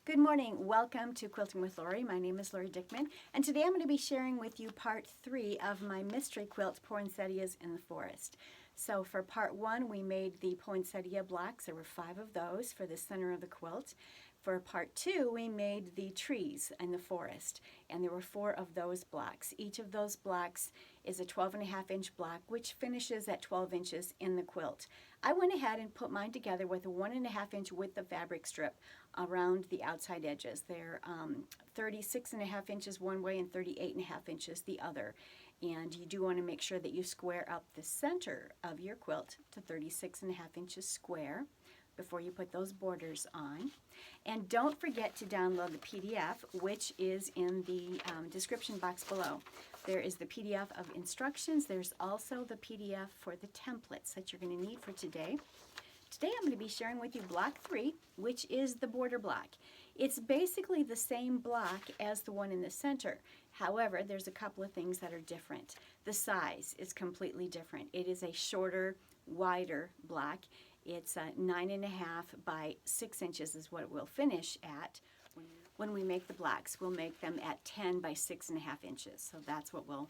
Good morning. Welcome to Quilting with Lori. My name is Lori Dickman, and today I'm going to be sharing with you part 3 of my mystery quilt, Poinsettias in the Forest. So for part 1, we made the poinsettia blocks. There were 5 of those for the center of the quilt. For part 2, we made the trees in the forest, and there were 4 of those blocks. Each of those blocks is a 12.5-inch block, which finishes at 12 inches in the quilt. I went ahead and put mine together with a 1.5-inch width of fabric strip around the outside edges. They're 36.5 inches one way and 38.5 inches the other. And you do want to make sure that you square up the center of your quilt to 36.5 inches square before you put those borders on. And don't forget to download the PDF, which is in the description box below. There is the PDF of instructions. There's also the PDF for the templates that you're going to need for today. Today I'm going to be sharing with you block 3, which is the border block. It's basically the same block as the one in the center. However, there's a couple of things that are different. The size is completely different. It is a shorter, wider block. It's 9.5 by 6 inches is what it will finish at. When we make the blocks, we'll make them at 10 by 6.5 inches. So that's what we'll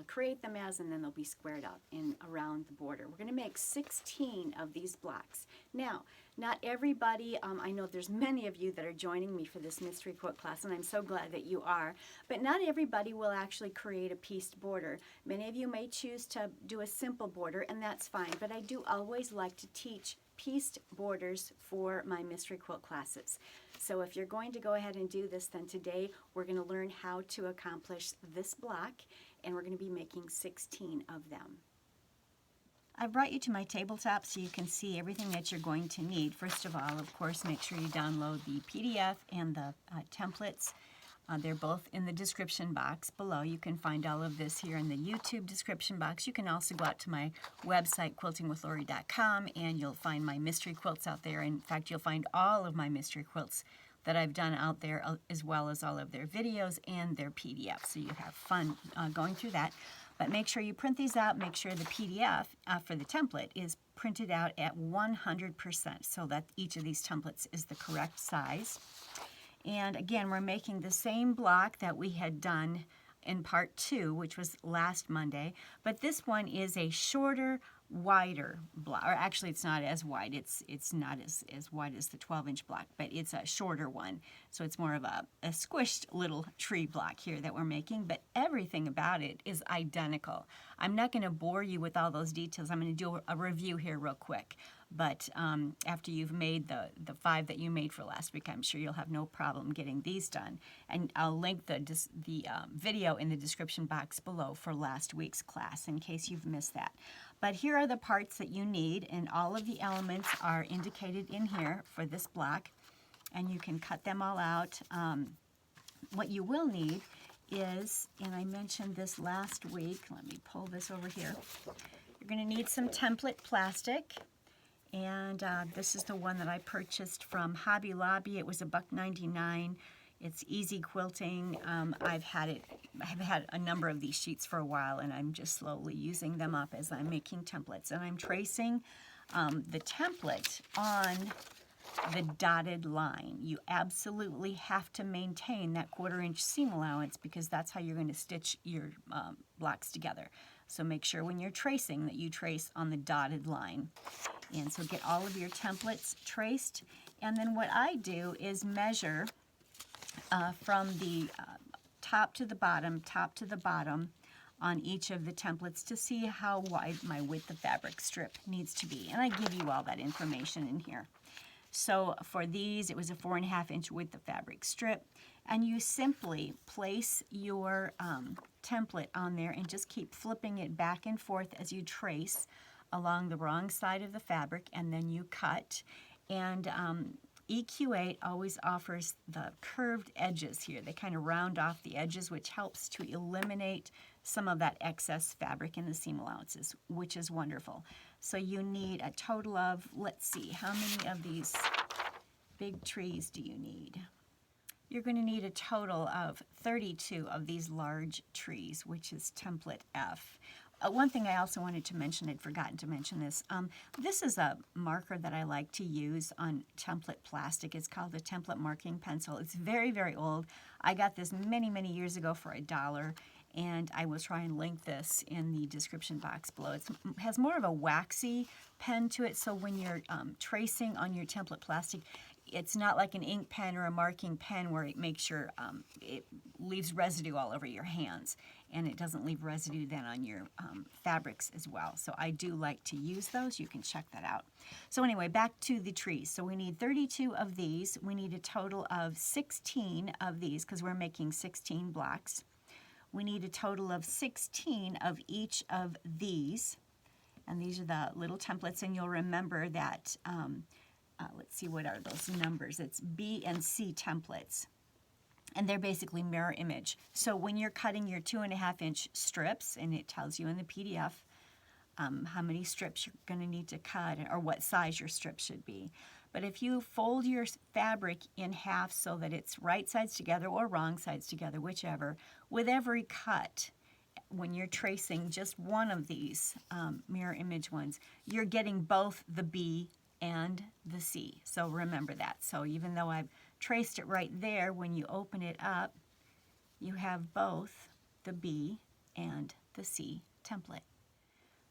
create them as, and then they'll be squared up in around the border. We're going to make 16 of these blocks. Now, not everybody, I know there's many of you that are joining me for this mystery quilt class, and I'm so glad that you are, but not everybody will actually create a pieced border. Many of you may choose to do a simple border, and that's fine, but I do always like to teach pieced borders for my mystery quilt classes. So if you're going to go ahead and do this, then today we're going to learn how to accomplish this block, and we're going to be making 16 of them. I've brought you to my tabletop so you can see everything that you're going to need. First of all, of course, make sure you download the PDF and the templates. They're both in the description box below. You can find all of this here in the YouTube description box. You can also go out to my website, quiltingwithlori.com, and you'll find my mystery quilts out there. In fact, you'll find all of my mystery quilts that I've done out there, as well as all of their videos and their PDFs. So you have fun going through that. But make sure you print these out. Make sure the PDF for the template is printed out at 100% so that each of these templates is the correct size. And again, we're making the same block that we had done in part 2, which was last Monday, but this one is a shorter, wider block, or actually it's not as wide, it's not as wide as the 12-inch block, but it's a shorter one, so it's more of a squished little tree block here that we're making, but everything about it is identical. I'm not going to bore you with all those details. I'm going to do a review here real quick. But after you've made the 5 that you made for last week, I'm sure you'll have no problem getting these done. And I'll link the video in the description box below for last week's class in case you've missed that. But here are the parts that you need, and all of the elements are indicated in here for this block. And you can cut them all out. What you will need is, and I mentioned this last week, let me pull this over here. You're going to need some template plastic. And this is the one that I purchased from Hobby Lobby. It was $1.99. It's easy quilting. I've had a number of these sheets for a while, and I'm just slowly using them up as I'm making templates. And I'm tracing the template on the dotted line. You absolutely have to maintain that 1/4-inch seam allowance because that's how you're going to stitch your blocks together. So make sure when you're tracing that you trace on the dotted line. And so get all of your templates traced. And then what I do is measure from the top to the bottom on each of the templates to see how wide my width of fabric strip needs to be. And I give you all that information in here. So for these, it was a 4.5-inch width of fabric strip. And you simply place your template on there and just keep flipping it back and forth as you trace along the wrong side of the fabric, and then you cut. And EQ8 always offers the curved edges here. They kind of round off the edges, which helps to eliminate some of that excess fabric in the seam allowances, which is wonderful. So you need a total of, let's see, how many of these big trees do you need? You're going to need a total of 32 of these large trees, which is template F. One thing I also wanted to mention, I'd forgotten to mention this. This is a marker that I like to use on template plastic. It's called a template marking pencil. It's very, very old. I got this many, many years ago for $1, and I will try and link this in the description box below. It has more of a waxy pen to it, so when you're tracing on your template plastic, it's not like an ink pen or a marking pen where it makes your, it leaves residue all over your hands, and it doesn't leave residue then on your fabrics as well. So I do like to use those. You can check that out. So anyway, back to the trees. So we need 32 of these. We need a total of 16 of these because we're making 16 blocks. We need a total of 16 of each of these, and these are the little templates, and you'll remember that let's see, what are those numbers? It's B and C templates. And they're basically mirror image. So when you're cutting your 2.5-inch strips, and it tells you in the PDF how many strips you're going to need to cut or what size your strip should be. But if you fold your fabric in half so that it's right sides together or wrong sides together, whichever, with every cut, when you're tracing just one of these mirror image ones, you're getting both the B and the C. So remember that. So even though I've traced it right there, when you open it up, you have both the B and the C template.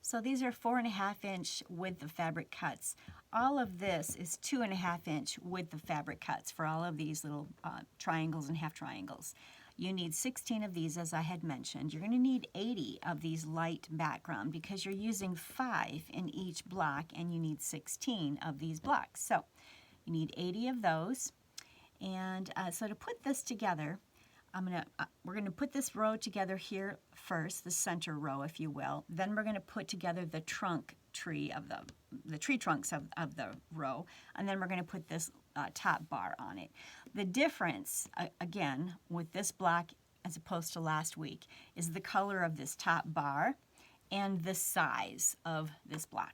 So these are 4.5-inch width of fabric cuts. All of this is 2.5-inch width of fabric cuts for all of these little triangles and half triangles. You need 16 of these, as I had mentioned. You're going to need 80 of these light background because you're using 5 in each block, and you need 16 of these blocks. So you need 80 of those. And so to put this together, we're going to put this row together here first, the center row, if you will. Then we're going to put together the trunk tree of the tree trunks of the row, and then we're going to put this top bar on it. The difference, again, with this block as opposed to last week, is the color of this top bar and the size of this block.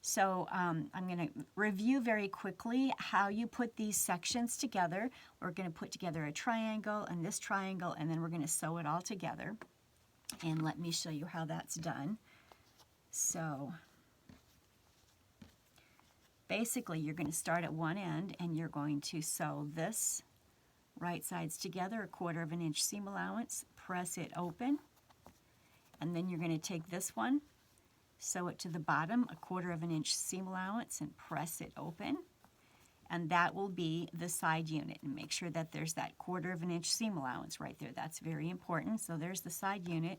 So I'm going to review very quickly how you put these sections together. We're going to put together a triangle and this triangle, and then we're going to sew it all together. And let me show you how that's done. So basically, you're going to start at one end, and you're going to sew this right sides together, 1/4 inch seam allowance, press it open, and then you're going to take this one, sew it to the bottom, 1/4 inch seam allowance, and press it open, and that will be the side unit. And make sure that there's that 1/4 inch seam allowance right there. That's very important. So there's the side unit,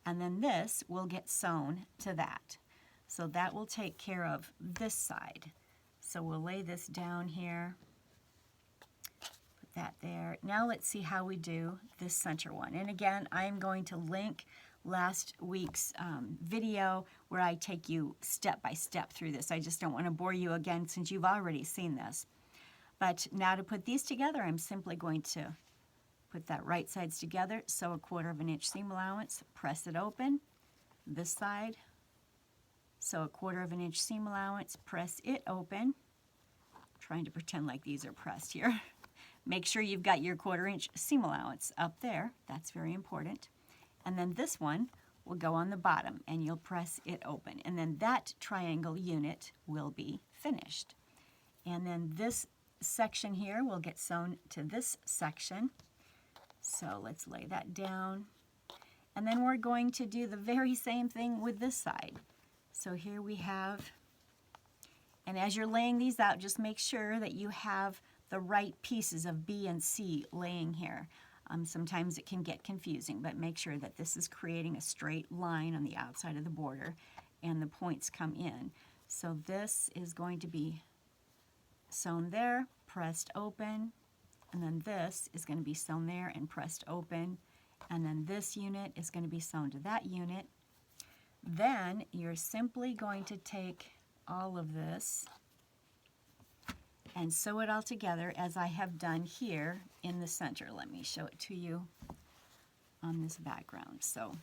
and then this will get sewn to that. So that will take care of this side. So we'll lay this down here, put that there. Now let's see how we do this center one. And again, I'm going to link last week's video where I take you step by step through this. I just don't want to bore you again since you've already seen this. But now to put these together, I'm simply going to put that right sides together, sew 1/4 inch seam allowance, press it open, this side, sew 1/4 inch seam allowance, press it open. I'm trying to pretend like these are pressed here. Make sure you've got your 1/4 inch seam allowance up there. That's very important. And then this one will go on the bottom, and you'll press it open. And then that triangle unit will be finished. And then this section here will get sewn to this section. So let's lay that down. And then we're going to do the very same thing with this side. So here we have, and as you're laying these out, just make sure that you have the right pieces of B and C laying here. Sometimes it can get confusing, but make sure that this is creating a straight line on the outside of the border and the points come in. So this is going to be sewn there, pressed open, and then this is going to be sewn there and pressed open, and then this unit is going to be sewn to that unit. Then you're simply going to take all of this and sew it all together as I have done here in the center. Let me show it to you on this background. So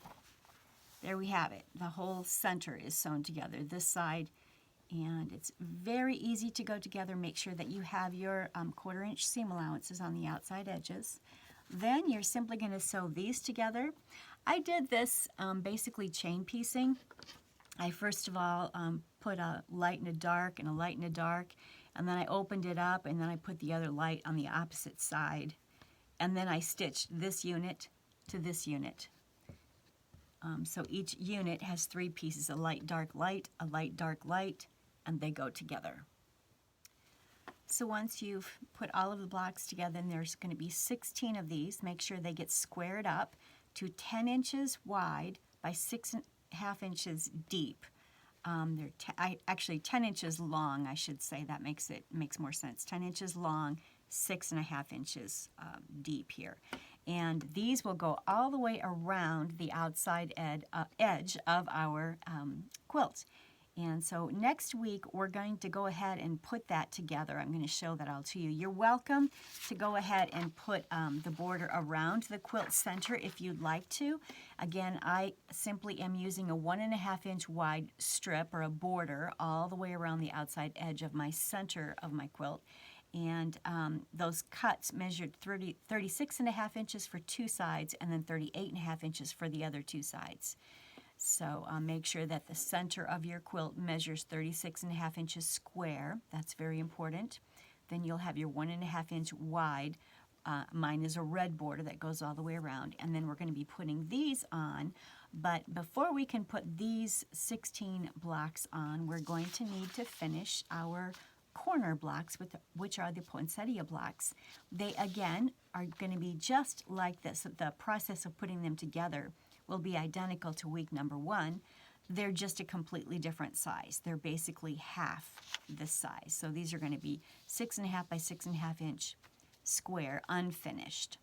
there we have it. The whole center is sewn together, this side, and it's very easy to go together. Make sure that you have your 1/4 inch seam allowances on the outside edges. Then you're simply going to sew these together. I did this basically chain piecing. I first of all put a light and a dark and a light and a dark, and then I opened it up, and then I put the other light on the opposite side, and then I stitched this unit to this unit. So each unit has 3 pieces, a light, dark, light, a light, dark, light, and they go together. So once you've put all of the blocks together, and there's going to be 16 of these, make sure they get squared up to 10 inches wide by 6.5 inches deep. Actually 10 inches long, I should say. That makes more sense. 10 inches long, 6.5 inches deep here. And these will go all the way around the outside edge of our quilt. And so next week, we're going to go ahead and put that together. I'm going to show that all to you. You're welcome to go ahead and put the border around the quilt center if you'd like to. Again, I simply am using a 1.5 inch wide strip or a border all the way around the outside edge of my center of my quilt. And those cuts measured 36.5 inches for 2 sides and then 38.5 inches for the other 2 sides. So make sure that the center of your quilt measures 36.5 inches square. That's very important. Then you'll have your 1.5 inch wide. Mine is a red border that goes all the way around. And then we're going to be putting these on. But before we can put these 16 blocks on, we're going to need to finish our corner blocks, which are the poinsettia blocks. They, again, are going to be just like this. The process of putting them together will be identical to week number 1. They're just a completely different size. They're basically half this size. So these are going to be 6.5 by 6.5 inch square, unfinished.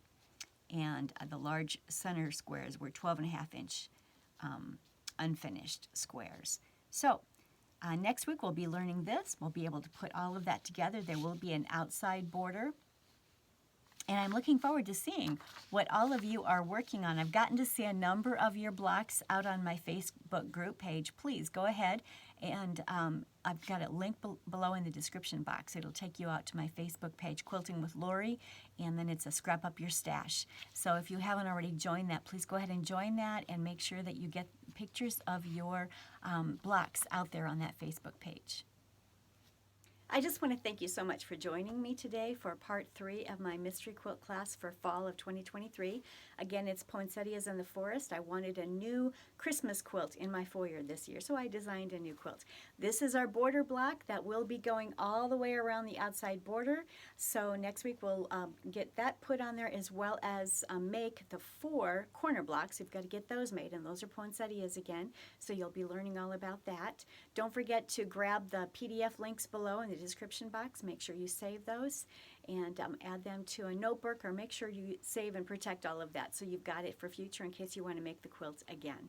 And the large center squares were 12.5 inch unfinished squares. So next week we'll be learning this. We'll be able to put all of that together. There will be an outside border. And I'm looking forward to seeing what all of you are working on. I've gotten to see a number of your blocks out on my Facebook group page. Please go ahead, and I've got it linked below in the description box. It'll take you out to my Facebook page, Quilting with Lori, and then it's a Scrap Up Your Stash. So if you haven't already joined that, please go ahead and join that, and make sure that you get pictures of your blocks out there on that Facebook page. I just want to thank you so much for joining me today for part 3 of my mystery quilt class for fall of 2023. Again, it's Poinsettias in the Forest. I wanted a new Christmas quilt in my foyer this year, so I designed a new quilt. This is our border block that will be going all the way around the outside border. So next week we'll get that put on there, as well as make the 4 corner blocks. We've got to get those made, and those are poinsettias again, so you'll be learning all about that. Don't forget to grab the PDF links below in the description box. Make sure you save those and add them to a notebook, or make sure you save and protect all of that so you've got it for future in case you want to make the quilt again.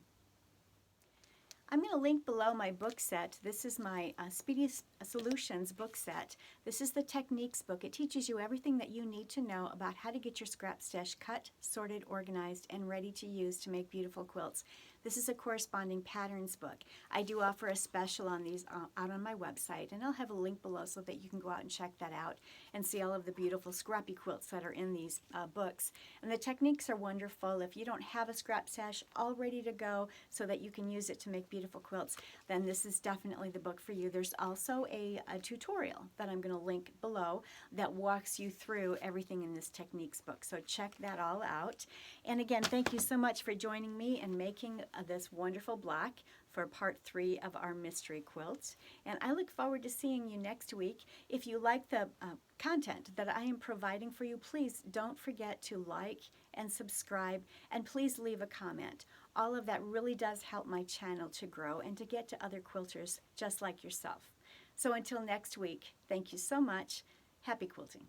I'm going to link below my book set. This is my Speedy Solutions book set. This is the Techniques book. It teaches you everything that you need to know about how to get your scrap stash cut, sorted, organized, and ready to use to make beautiful quilts. This is a corresponding patterns book. I do offer a special on these out on my website, and I'll have a link below so that you can go out and check that out and see all of the beautiful scrappy quilts that are in these books. And the techniques are wonderful. If you don't have a scrap stash all ready to go so that you can use it to make beautiful quilts, then this is definitely the book for you. There's also a tutorial that I'm going to link below that walks you through everything in this techniques book. So check that all out. And again, thank you so much for joining me and making this wonderful block for part 3 of our mystery quilt. And I look forward to seeing you next week. If you like the content that I am providing for you, please don't forget to like and subscribe, and please leave a comment. All of that really does help my channel to grow and to get to other quilters just like yourself. So until next week, thank you so much. Happy quilting.